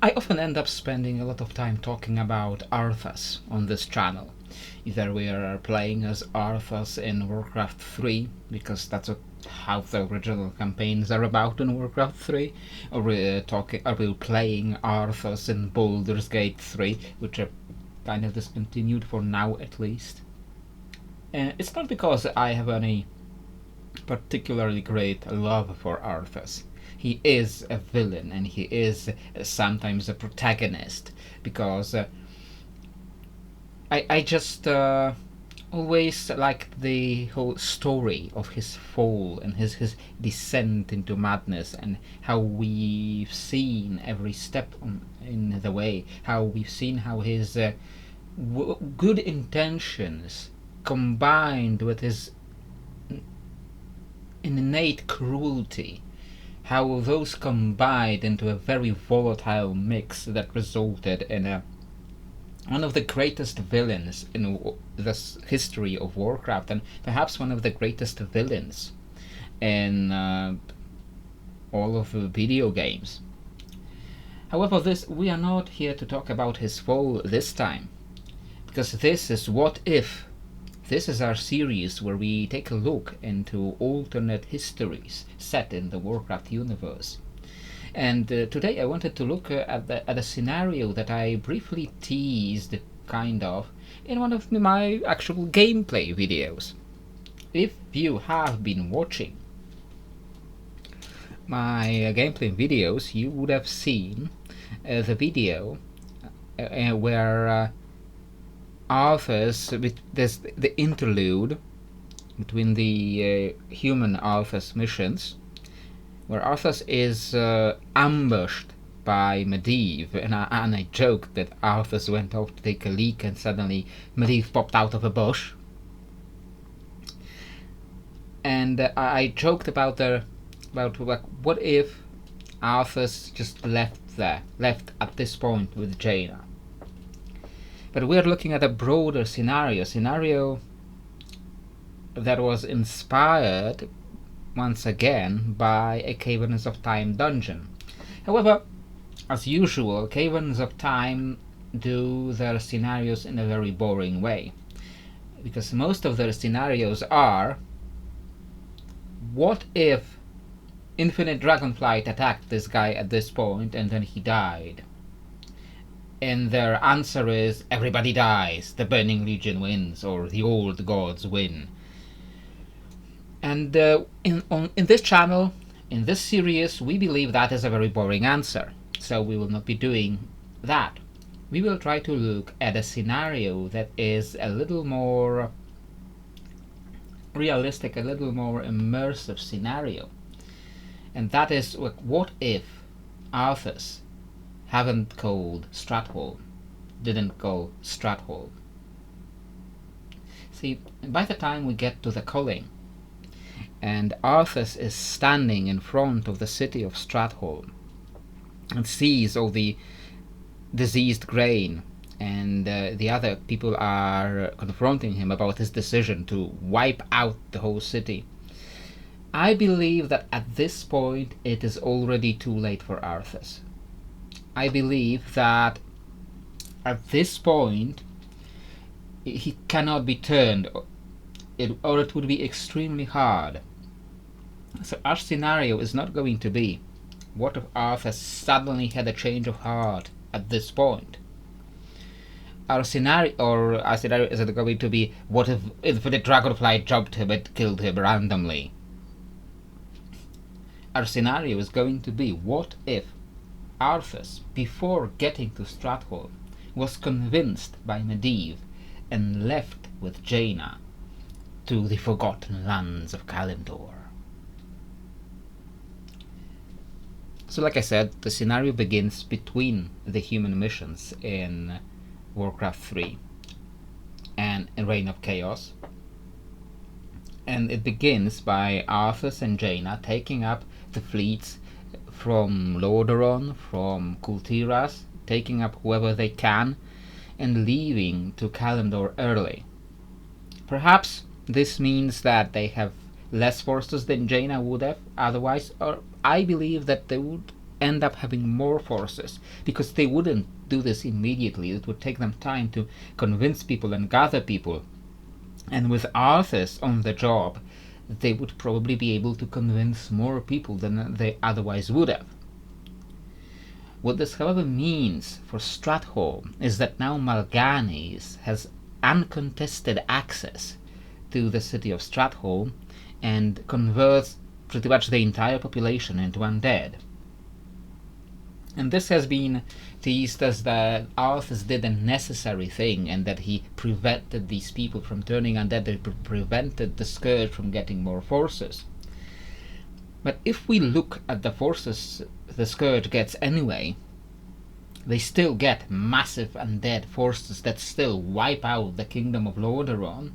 I often end up spending a lot of time talking about Arthas on this channel. Either we are playing as Arthas in WarCraft 3, because that's how the original campaigns are about in WarCraft 3, or we're playing Arthas in Baldur's Gate 3, which are kind of discontinued for now at least. It's not because I have any particularly great love for Arthas. He is a villain and he is sometimes a protagonist, because I just always liked the whole story of his fall and his descent into madness, and how we've seen every step in the way, how we've seen how his good intentions combined with his innate cruelty, how those combined into a very volatile mix that resulted in one of the greatest villains in the history of Warcraft, and perhaps one of the greatest villains in all of the video games. However, we are not here to talk about his fall this time, because this is What If. This is our series where we take a look into alternate histories set in the Warcraft universe. And today I wanted to look at a scenario that I briefly teased, kind of, in one of my actual gameplay videos. If you have been watching my gameplay videos, you would have seen the video where Arthas, there's the interlude between the human Arthas missions, where Arthas is ambushed by Medivh, and I joked that Arthas went off to take a leak and suddenly Medivh popped out of a bush. And I joked about what if Arthas just left at this point with Jaina. But we're looking at a broader scenario that was inspired once again by a Caverns of Time dungeon. However, as usual, Caverns of Time do their scenarios in a very boring way, because most of their scenarios are, what if Infinite Dragonflight attacked this guy at this point and then he died? And their answer is, everybody dies, the Burning Legion wins, or the old gods win. And in this channel, in this series, we believe that is a very boring answer, so we will not be doing that. We will try to look at a scenario that is a little more realistic, a little more immersive scenario. And that is, what if Arthas didn't call Stratholme. See, by the time we get to the Culling, and Arthas is standing in front of the city of Stratholme and sees all the diseased grain, and the other people are confronting him about his decision to wipe out the whole city, I believe that at this point it is already too late for Arthas. I believe that at this point he cannot be turned, or it would be extremely hard. So our scenario is not going to be, what if Arthas suddenly had a change of heart at this point? Our scenario isn't going to be, what if the Dragonfly jumped him and killed him randomly? Our scenario is going to be, what if Arthas, before getting to Stratholme, was convinced by Medivh and left with Jaina to the forgotten lands of Kalimdor. So like I said, the scenario begins between the human missions in WarCraft 3 and in Reign of Chaos. And it begins by Arthas and Jaina taking up the fleets from Lordaeron, from Quel'Thalas, taking up whoever they can, and leaving to Kalimdor early. Perhaps this means that they have less forces than Jaina would have otherwise, or I believe that they would end up having more forces, because they wouldn't do this immediately. It would take them time to convince people and gather people. And with Arthas on the job, they would probably be able to convince more people than they otherwise would have. What this, however, means for Stratholme is that now Mal'Ganis has uncontested access to the city of Stratholme and converts pretty much the entire population into undead. And this has been teased as that Arthas did a necessary thing, and that he prevented these people from turning undead, they prevented the Scourge from getting more forces. But if we look at the forces the Scourge gets anyway, they still get massive undead forces that still wipe out the kingdom of Lordaeron.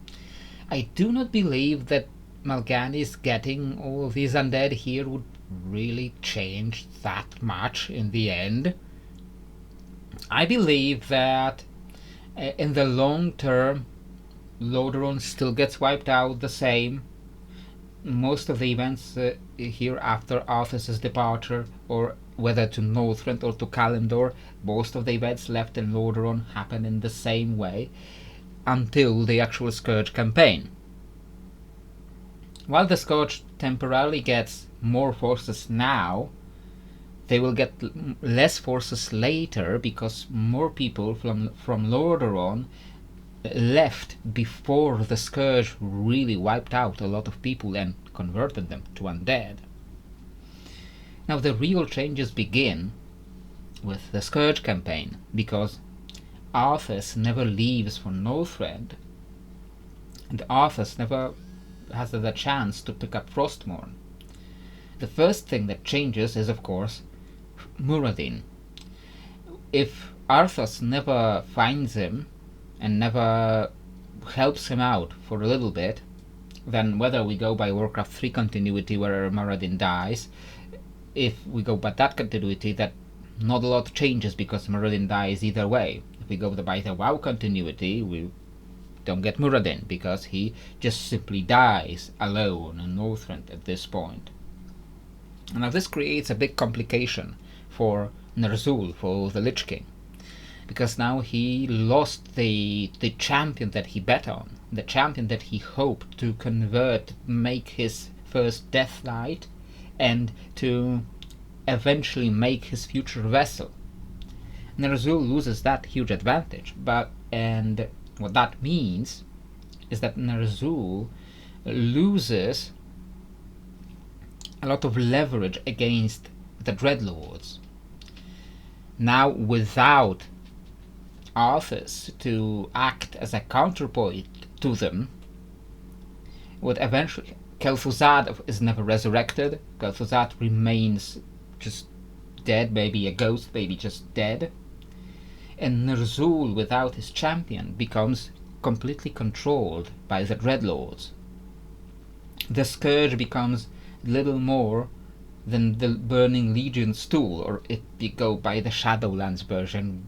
I do not believe that Mal'Ganis getting all of these undead here would really change that much in the end. I believe that in the long term, Lordaeron still gets wiped out the same. Most of the events here after Arthas' departure, or whether to Northrend or to Kalimdor, most of the events left in Lordaeron happen in the same way until the actual Scourge campaign. While the Scourge temporarily gets more forces now, they will get less forces later, because more people from Lordaeron left before the Scourge really wiped out a lot of people and converted them to undead. Now the real changes begin with the Scourge campaign, because Arthas never leaves for Northrend, and Arthas never has the chance to pick up Frostmourne. The first thing that changes is, of course, Muradin. If Arthas never finds him and never helps him out for a little bit, then whether we go by WarCraft III continuity where Muradin dies, if we go by that continuity, that not a lot changes because Muradin dies either way. If we go by the WoW continuity, we don't get Muradin because he just simply dies alone in Northrend at this point. And now this creates a big complication for Ner'zhul, for the Lich King, because now he lost the champion that he bet on, the champion that he hoped to convert, make his first Death Knight, and to eventually make his future vassal. Ner'zhul loses that huge advantage, and what that means is that Ner'zhul loses a lot of leverage against the Dreadlords. Now, without Arthas to act as a counterpoint to them, would eventually Kel'thuzad is never resurrected. Kel'thuzad remains just dead, maybe a ghost, maybe just dead. And Ner'zhul, without his champion, becomes completely controlled by the Dreadlords. The Scourge becomes little more than the Burning Legion's tool, or if you go by the Shadowlands version,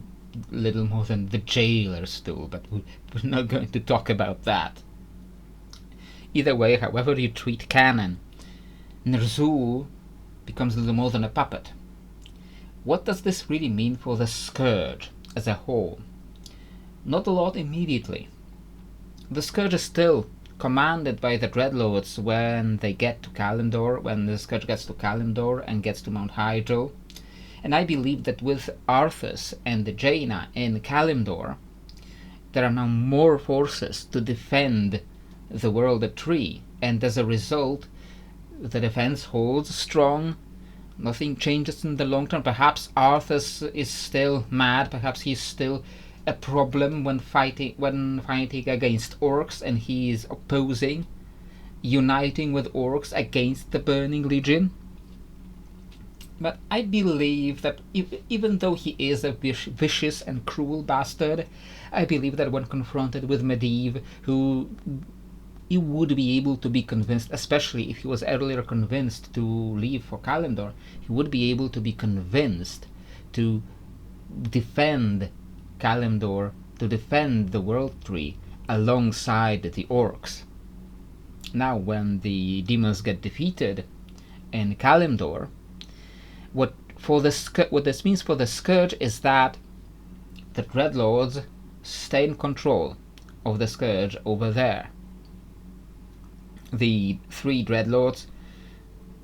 little more than the Jailer's tool, but we're not going to talk about that. Either way, however you treat canon, Ner'zhul becomes little more than a puppet. What does this really mean for the Scourge as a whole? Not a lot immediately. The Scourge is still commanded by the Dreadlords when they get to Kalimdor, when the Scourge gets to Kalimdor and gets to Mount Hyjal. And I believe that with Arthas and Jaina in Kalimdor, there are now more forces to defend the World Tree, and as a result, the defense holds strong. Nothing changes in the long term. Perhaps Arthas is still mad, perhaps he's still a problem when fighting against orcs, and he is opposing, uniting with orcs against the Burning Legion. But I believe that even though he is a vicious and cruel bastard, I believe that when confronted with Medivh, who he would be able to be convinced, especially if he was earlier convinced to leave for Kalimdor, he would be able to be convinced to defend Kalimdor, to defend the World Tree alongside the orcs. Now, when the demons get defeated in Kalimdor, what what this means for the Scourge is that the Dreadlords stay in control of the Scourge over there. The 3 Dreadlords,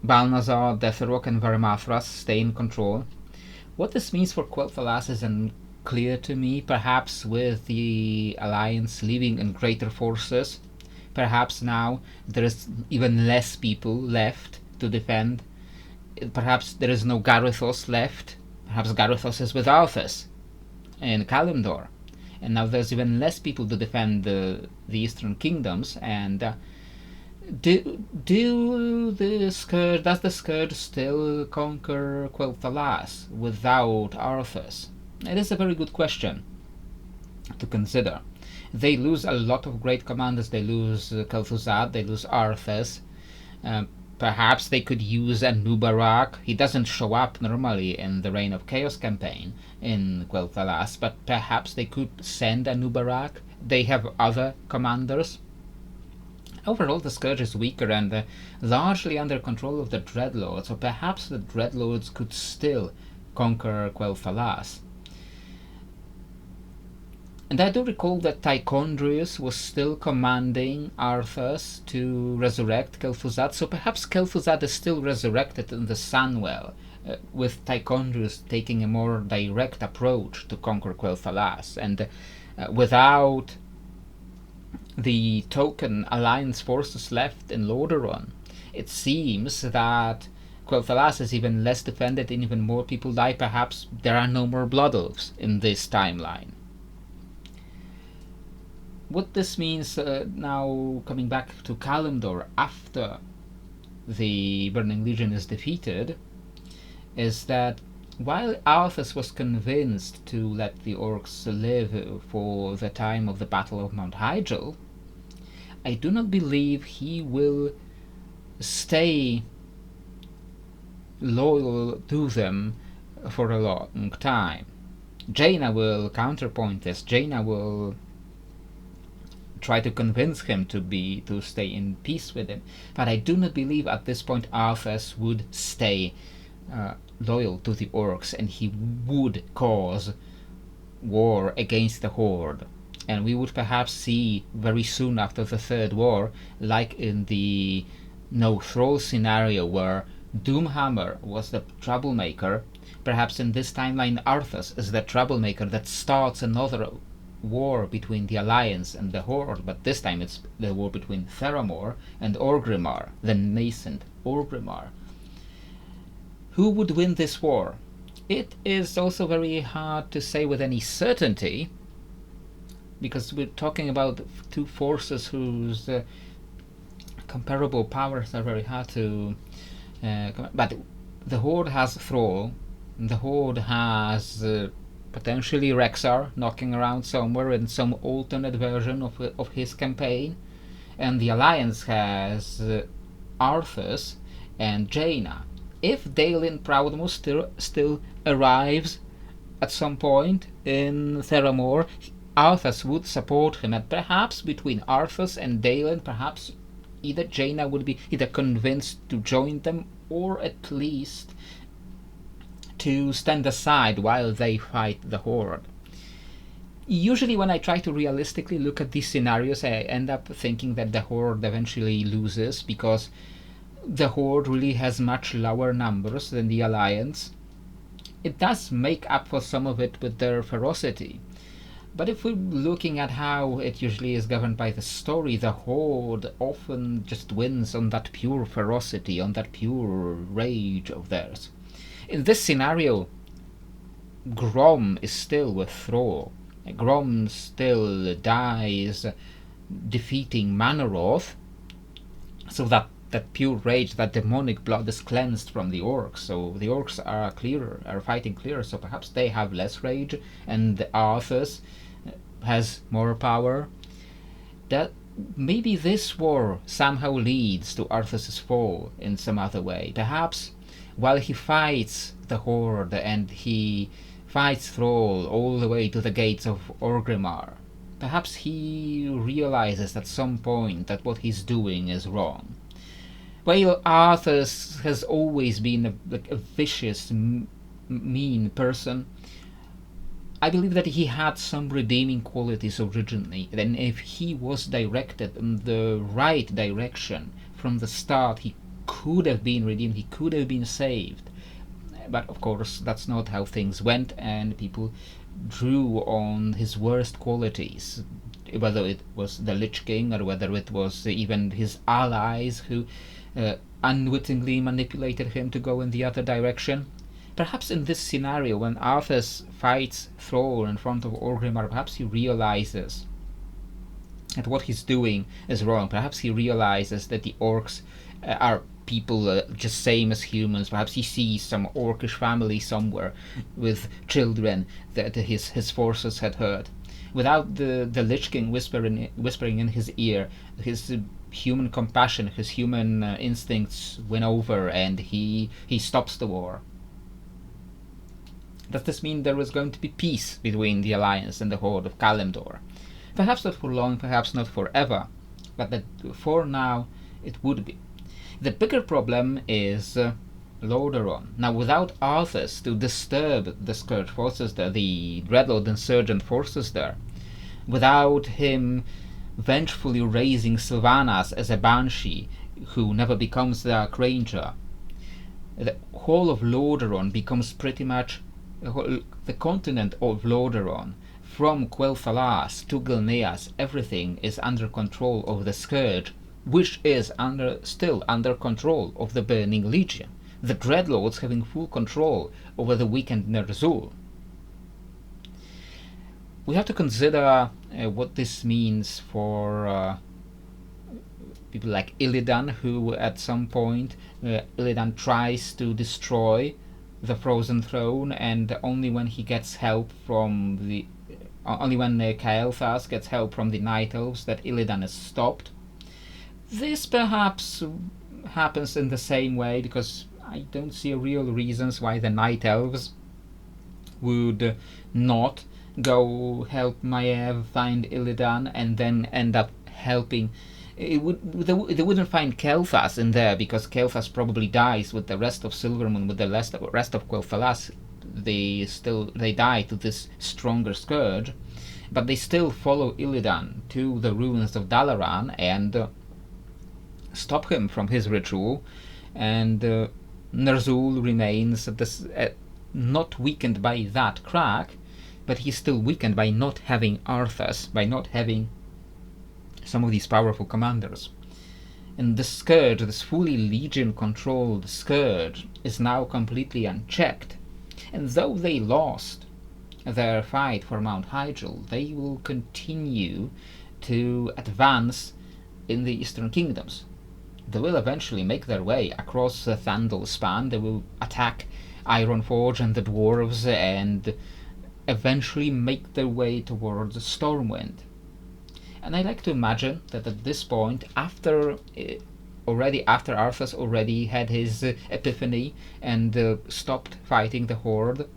Balnazar, Deathrok, and Varimathras, stay in control. What this means for Quel'Thalas is unclear to me. Perhaps with the Alliance leaving in greater forces, perhaps now there is even less people left to defend. Perhaps there is no Garithos left. Perhaps Garithos is with Arthas in Kalimdor, and now there's even less people to defend the Eastern Kingdoms. And does the Scourge still conquer Quel'Thalas without Arthas? It is a very good question to consider. They lose a lot of great commanders. They lose Kel'thuzad, they lose Arthas. Perhaps they could use a Nubarak. He doesn't show up normally in the Reign of Chaos campaign in Quel'Thalas, but perhaps they could send a Nubarak. They have other commanders. Overall, the Scourge is weaker and largely under control of the Dreadlords, so perhaps the Dreadlords could still conquer Quel'Thalas. And I do recall that Tichondrius was still commanding Arthas to resurrect Kel'thuzad, so perhaps Kel'thuzad is still resurrected in the Sunwell, with Tichondrius taking a more direct approach to conquer Quel'Thalas. And without the token Alliance forces left in Lordaeron, it seems that Quel'Thalas is even less defended and even more people die. Perhaps there are no more Blood Elves in this timeline. What this means now, coming back to Kalimdor after the Burning Legion is defeated, is that while Arthas was convinced to let the orcs live for the time of the Battle of Mount Hyjal, I do not believe he will stay loyal to them for a long time. Jaina will counterpoint this. Jaina will try to convince him to stay in peace with him, but I do not believe at this point Arthas would stay loyal to the orcs, and he would cause war against the Horde. And we would perhaps see very soon after the Third War, like in the No Thrall scenario where Doomhammer was the troublemaker, perhaps in this timeline Arthas is the troublemaker that starts another war between the Alliance and the Horde, but this time it's the war between Theramore and Orgrimmar, the nascent Orgrimmar. Who would win this war? It is also very hard to say with any certainty, because we're talking about 2 forces whose comparable powers are very hard to but the Horde has Thrall, the Horde has potentially Rexxar knocking around somewhere in some alternate version of his campaign, and the Alliance has Arthas and Jaina. If Daelin Proudmoore still arrives at some point in Theramore, Arthas would support him, and perhaps between Arthas and Daelin, perhaps either Jaina would be either convinced to join them, or at least to stand aside while they fight the Horde. Usually when I try to realistically look at these scenarios, I end up thinking that the Horde eventually loses, because the Horde really has much lower numbers than the Alliance. It does make up for some of it with their ferocity. But if we're looking at how it usually is governed by the story, the Horde often just wins on that pure ferocity, on that pure rage of theirs. In this scenario, Grom is still with Thrall. Grom still dies defeating Manoroth, so that pure rage, that demonic blood is cleansed from the orcs. So the orcs are fighting clearer, so perhaps they have less rage, and Arthas has more power. That maybe this war somehow leads to Arthas's fall in some other way. Perhaps while he fights the Horde and he fights Thrall all the way to the gates of Orgrimmar, perhaps he realizes at some point that what he's doing is wrong. Well, Arthas has always been a vicious mean person. I believe that he had some redeeming qualities originally, and if he was directed in the right direction from the start, he could have been redeemed, he could have been saved. But of course, that's not how things went, and people drew on his worst qualities, whether it was the Lich King or whether it was even his allies who unwittingly manipulated him to go in the other direction. Perhaps in this scenario, when Arthas fights Thrall in front of Orgrimmar, perhaps he realizes that what he's doing is wrong. Perhaps he realizes that the orcs are people just same as humans. Perhaps he sees some orcish family somewhere with children that his forces had hurt. Without the Lich King whispering in his ear, his human compassion, his human instincts win over, and he stops the war. Does this mean there is going to be peace between the Alliance and the Horde of Kalimdor? Perhaps not for long, perhaps not forever, but that for now it would be. The bigger problem is Lordaeron. Now, without Arthas to disturb the Scourge forces there, the Dreadlord insurgent forces there, without him vengefully raising Sylvanas as a Banshee who never becomes the Archranger, the whole of Lordaeron becomes pretty much the continent of Lordaeron. From Quel'Thalas to Gilneas, everything is under control of the Scourge, which is still under control of the Burning Legion, the Dreadlords having full control over the weakened Ner'zhul. We have to consider what this means for people like Illidan, who at some point Illidan tries to destroy the Frozen Throne, and only when he gets help from the only when Kael'thas gets help from the Night Elves that Illidan is stopped. This perhaps happens in the same way, because I don't see real reasons why the Night Elves would not go help Maiev find Illidan and then end up helping. They wouldn't find Kel'thas in there, because Kel'thas probably dies with the rest of Silvermoon, with the rest of Quel'Thalas. They die to this stronger Scourge, but they still follow Illidan to the ruins of Dalaran and stop him from his ritual, and Ner'zhul remains not weakened by that crack, but he's still weakened by not having Arthas, by not having some of these powerful commanders. And the Scourge, this fully Legion-controlled Scourge, is now completely unchecked. And though they lost their fight for Mount Hyjal, they will continue to advance in the Eastern Kingdoms. They will eventually make their way across the Thandal span. They will attack Ironforge and the Dwarves, and eventually make their way towards Stormwind. And I like to imagine that at this point, after Arthas already had his epiphany and stopped fighting the Horde,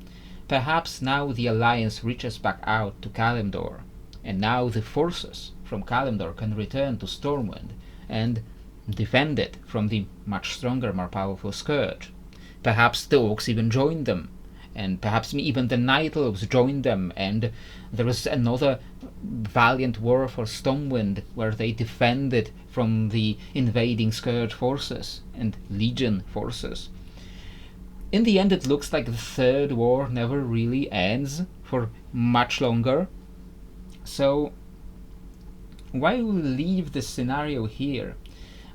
perhaps now the Alliance reaches back out to Kalimdor, and now the forces from Kalimdor can return to Stormwind and defend it from the much stronger, more powerful Scourge. Perhaps the Orcs even join them, and perhaps even the Night Elves join them, and there is another valiant war for Stormwind, where they defend it from the invading Scourge forces and Legion forces. In the end, it looks like the Third War never really ends for much longer. So why we leave this scenario here?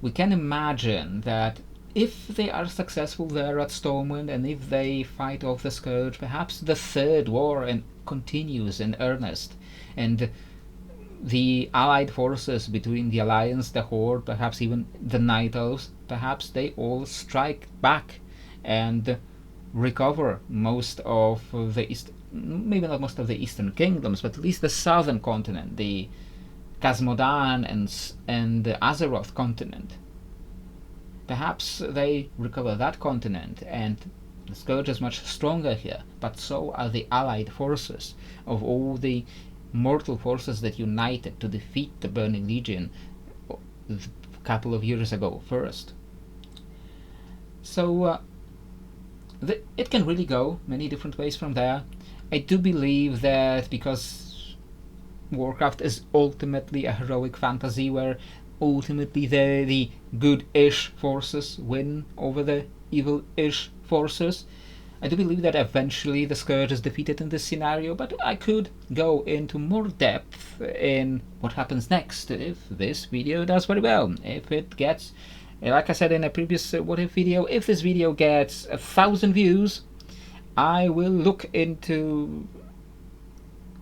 We can imagine that if they are successful there at Stormwind, and if they fight off the Scourge, perhaps the Third War continues in earnest, and the allied forces between the Alliance, the Horde, perhaps even the Night Elves, perhaps they all strike back and recover most of the maybe not most of the Eastern Kingdoms, but at least the Southern continent, the Khazmodan and the Azeroth continent. Perhaps they recover that continent, and the Scourge is much stronger here, but so are the allied forces of all the mortal forces that united to defeat the Burning Legion a couple of years ago first. So it can really go many different ways from there. I do believe that because Warcraft is ultimately a heroic fantasy where ultimately the good-ish forces win over the evil-ish forces, I do believe that eventually the Scourge is defeated in this scenario, but I could go into more depth in what happens next if this video does very well. If it gets, like I said in a previous What If video, if this video gets 1,000 views, I will look into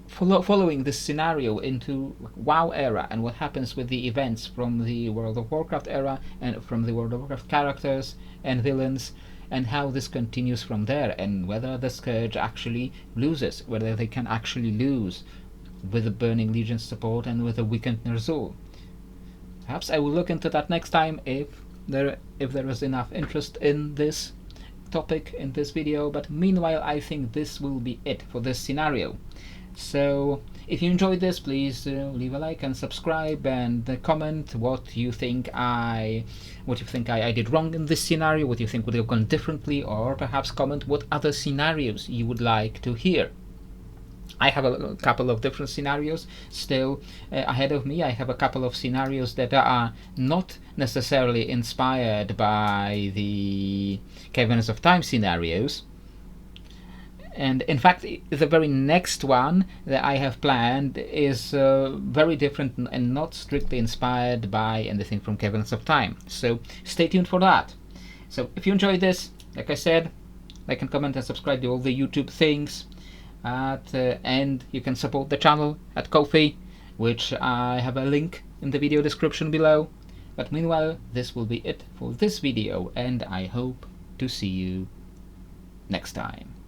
following this scenario into WoW era and what happens with the events from the World of Warcraft era and from the World of Warcraft characters and villains, and how this continues from there, and whether the Scourge actually loses, whether they can actually lose with the Burning Legion support and with a weakened Ner'zhul. Perhaps I will look into that next time if there is enough interest in this topic in this video, but meanwhile I think this will be it for this scenario. So if you enjoyed this, please leave a like and subscribe, and comment what you think I did wrong in this scenario, what you think would have gone differently, or perhaps comment what other scenarios you would like to hear. I have a couple of different scenarios still ahead of me. I have a couple of scenarios that are not necessarily inspired by the Caverns of Time scenarios. And in fact, the very next one that I have planned is very different and not strictly inspired by anything from Caverns of Time. So stay tuned for that. So if you enjoyed this, like I said, like and comment and subscribe to all the YouTube things. And you can support the channel at Ko-fi, which I have a link in the video description below. But meanwhile, this will be it for this video, and I hope to see you next time.